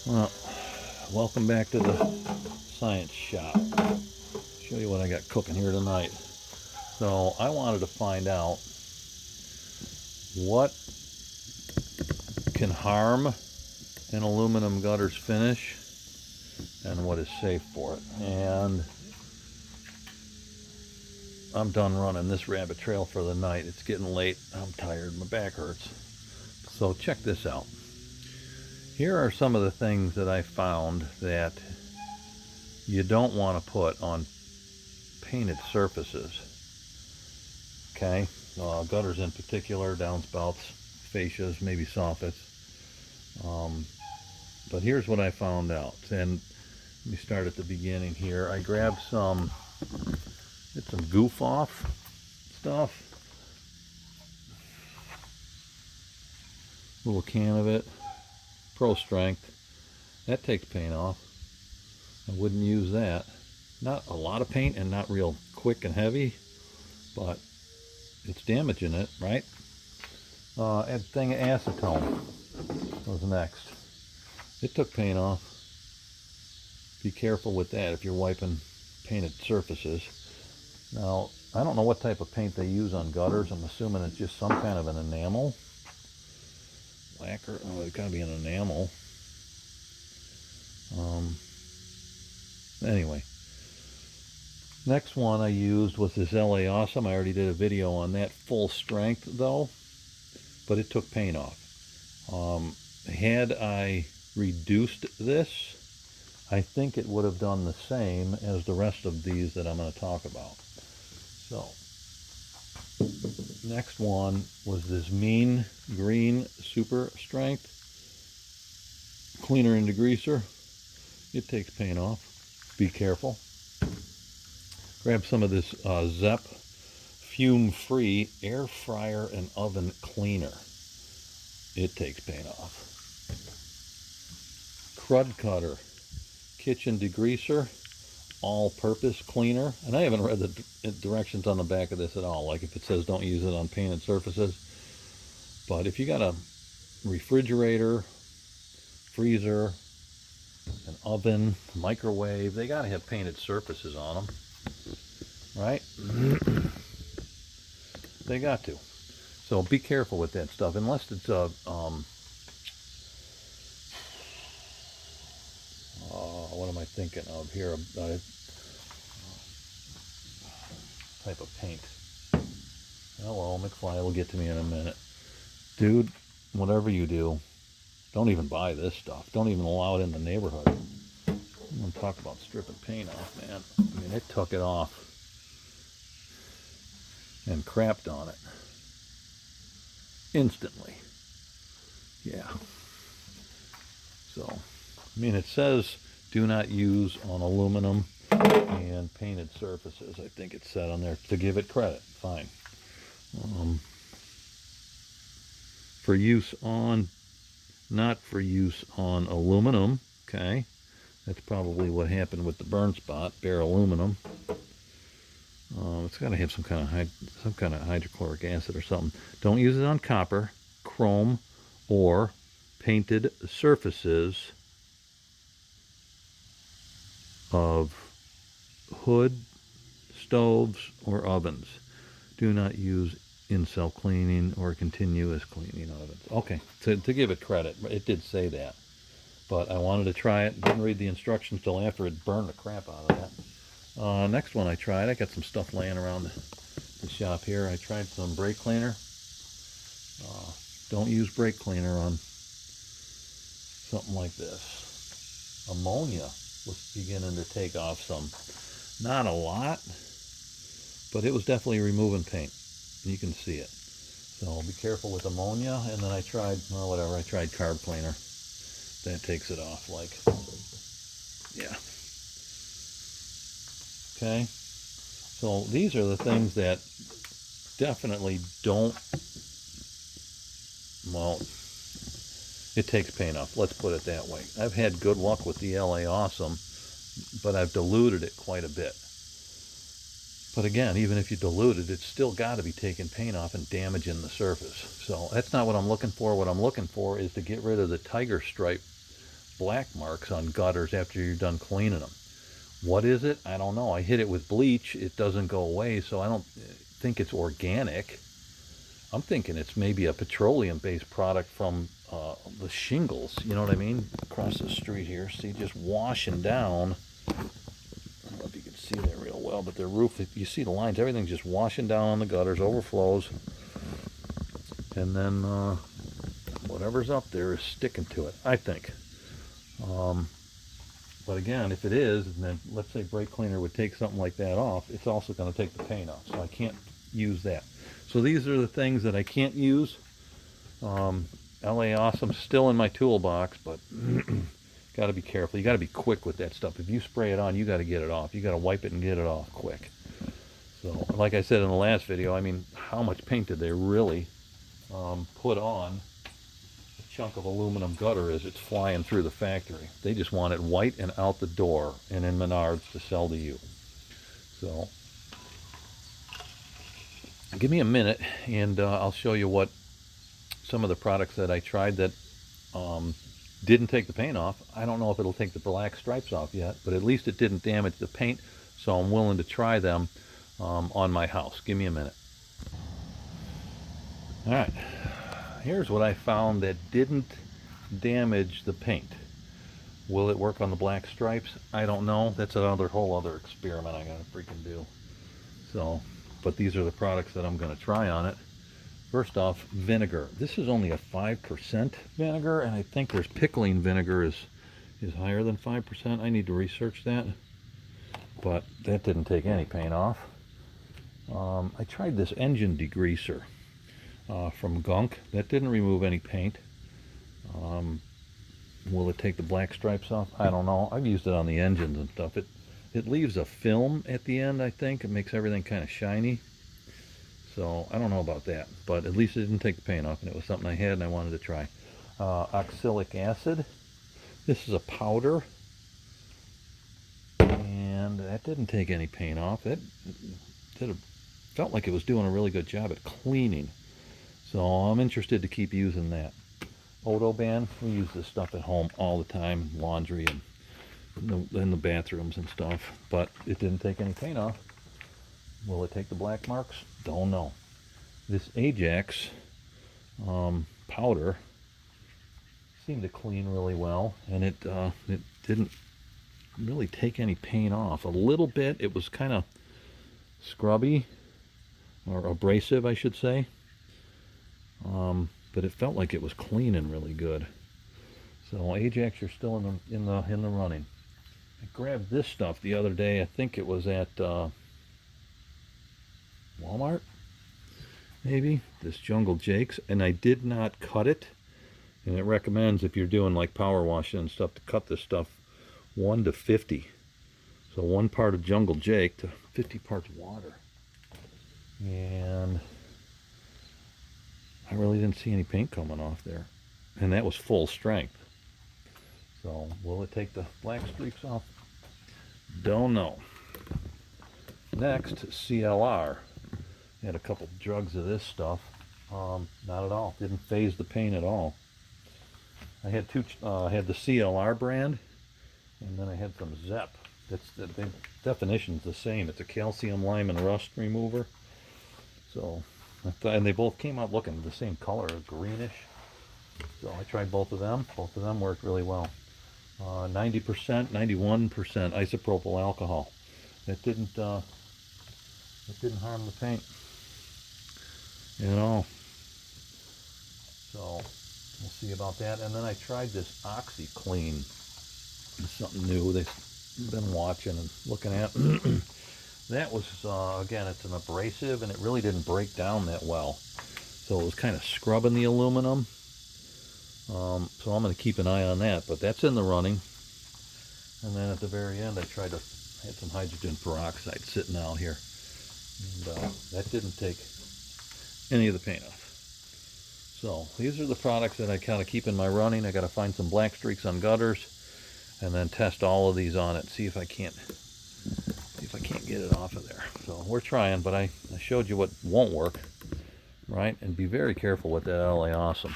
Well, welcome back to the science shop. Show you what I got cooking here tonight. So I wanted to find out what can harm an aluminum gutter's finish and what is safe for it. And I'm done running this rabbit trail for the night. It's getting late. I'm tired. My back hurts. So check this out. Here are some of the things that I found that you don't want to put on painted surfaces. Okay, gutters in particular, downspouts, fascias, maybe soffits. But here's what I found out, and let me start at the beginning here. I grabbed some goof off stuff, little can of it, Pro Strength. That takes paint off. I wouldn't use that. Not a lot of paint and not real quick and heavy, but it's damaging it, right? A thing of acetone was next. It took paint off. Be careful with that if you're wiping painted surfaces. Now, I don't know what type of paint they use on gutters. I'm assuming it's just some kind of an enamel. Lacquer. Oh, it's got to be an enamel. Anyway. Next one I used was this LA Awesome. I already did a video on that. Full strength, though. But it took paint off. Had I reduced this, I think it would have done the same as the rest of these that I'm going to talk about. So, next one was this Mean Green Super Strength cleaner and degreaser. It takes paint off. Be careful. Grab some of this Zep fume-free air fryer and oven cleaner. It takes paint off. Crud Cutter kitchen degreaser, all-purpose cleaner, and I haven't read the directions on the back of this at all, like if it says don't use it on painted surfaces. But if you got a refrigerator, freezer, an oven, microwave, they got to have painted surfaces on them, right? They got to. So be careful with that stuff, unless it's a what am I thinking of here? Type of paint. Hello, McFly will get to me in a minute. Dude, whatever you do, don't even buy this stuff. Don't even allow it in the neighborhood. I'm going to talk about stripping paint off, man. I mean, it took it off and crapped on it instantly. Yeah. So, I mean, it says do not use on aluminum and painted surfaces. I think it said on there to give it credit. Fine. For use on, not for use on aluminum. Okay. That's probably what happened with the burn spot, bare aluminum. It's got to have some kind of hydrochloric acid or something. Don't use it on copper, chrome, or painted surfaces of hood, stoves, or ovens. Do not use in self-cleaning or continuous cleaning ovens. Okay, to give it credit, it did say that. But I wanted to try it. Didn't read the instructions till after it burned the crap out of that. Next one I tried, I got some stuff laying around the shop here. I tried some brake cleaner. Don't use brake cleaner on something like this. Ammonia was beginning to take off some. Not a lot, but it was definitely removing paint. You can see it. So be careful with ammonia. And then I tried, well, whatever, I tried carb cleaner. That takes it off, like, yeah. Okay. So these are the things that definitely don't, well, it takes paint off. Let's put it that way. I've had good luck with the LA Awesome, but I've diluted it quite a bit. But again, even if you dilute it, it's still got to be taking paint off and damaging the surface. So that's not what I'm looking for. What I'm looking for is to get rid of the tiger stripe black marks on gutters after you're done cleaning them. What is it? I don't know. I hit it with bleach. It doesn't go away, so I don't think it's organic. I'm thinking it's maybe a petroleum-based product from the shingles. You know what I mean? Across the street here. See, just washing down. I don't know if you can see that real well, but their roof, you see the lines, everything's just washing down on the gutters, overflows. And then whatever's up there is sticking to it, I think. But again, if it is, and then let's say brake cleaner would take something like that off, it's also going to take the paint off, so I can't use that. So these are the things that I can't use. LA Awesome still in my toolbox, but got to be careful. You got to be quick with that stuff. If you spray it on, you got to get it off. You got to wipe it and get it off quick. So, like I said in the last video, I mean, how much paint did they really put on a chunk of aluminum gutter as it's flying through the factory? They just want it white and out the door and in Menards to sell to you. So give me a minute and I'll show you what some of the products that I tried that didn't take the paint off. I don't know if it'll take the black stripes off yet, but at least it didn't damage the paint, so I'm willing to try them on my house. Give me a minute. All right, here's what I found that didn't damage the paint. Will it work on the black stripes? I don't know. That's another whole other experiment I gotta freaking do. So, but these are the products that I'm gonna try on it. First off, vinegar. This is only a 5% vinegar, and I think there's pickling vinegar is higher than 5%. I need to research that, but that didn't take any paint off. I tried this engine degreaser from Gunk. That didn't remove any paint. Will it take the black stripes off? I don't know. I've used it on the engines and stuff. It leaves a film at the end, I think. It makes everything kind of shiny. So I don't know about that, but at least it didn't take the paint off, and it was something I had and I wanted to try. Oxalic acid. This is a powder, and that didn't take any paint off. It felt like it was doing a really good job at cleaning. So I'm interested to keep using that. Odoban. We use this stuff at home all the time, laundry and in the bathrooms and stuff, but it didn't take any paint off. Will it take the black marks? Don't know. This Ajax powder seemed to clean really well, and it didn't really take any paint off. A little bit. It was kind of scrubby or abrasive, I should say. But it felt like it was cleaning really good. So Ajax, you're still in the running. I grabbed this stuff the other day. I think it was at Walmart, maybe, this Jungle Jakes, and I did not cut it, and it recommends, if you're doing like power washing and stuff, to cut this stuff 1 to 50. So 1 part of Jungle Jake to 50 parts water. And I really didn't see any paint coming off there, and that was full strength. So will it take the black streaks off? Don't know. Next, CLR. Had a couple jugs of this stuff. Not at all. Didn't phase the paint at all. I had had the CLR brand, and then I had some Zep. The definition's the same. It's a calcium, lime, and rust remover. So, and they both came out looking the same color, greenish. So I tried both of them. Both of them worked really well. 90%, 91% isopropyl alcohol. That didn't harm the paint at all. So we'll see about that. And then I tried this OxyClean. It's something new they've been watching and looking at. That was, again, it's an abrasive, and it really didn't break down that well. So it was kind of scrubbing the aluminum. So I'm going to keep an eye on that, but that's in the running. And then at the very end, I had some hydrogen peroxide sitting out here. And that didn't take any of the paint off. So these are the products that I kind of keep in my running. I got to find some black streaks on gutters and then test all of these on it, see if I can't get it off of there. So we're trying, but I showed you what won't work, right? And be very careful with that LA Awesome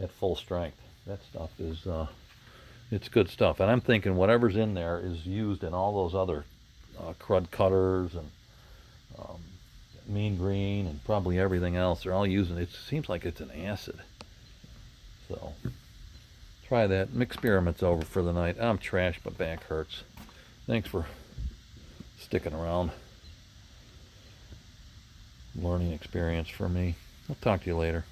at full strength. That stuff is It's good stuff. And I'm thinking whatever's in there is used in all those other crud cutters and um, mean green and probably everything else. They're all using it. It seems like it's an acid. So try that. Experiments over for the night. I'm trashed. My back hurts. Thanks for sticking around. Learning experience for me. I'll talk to you later.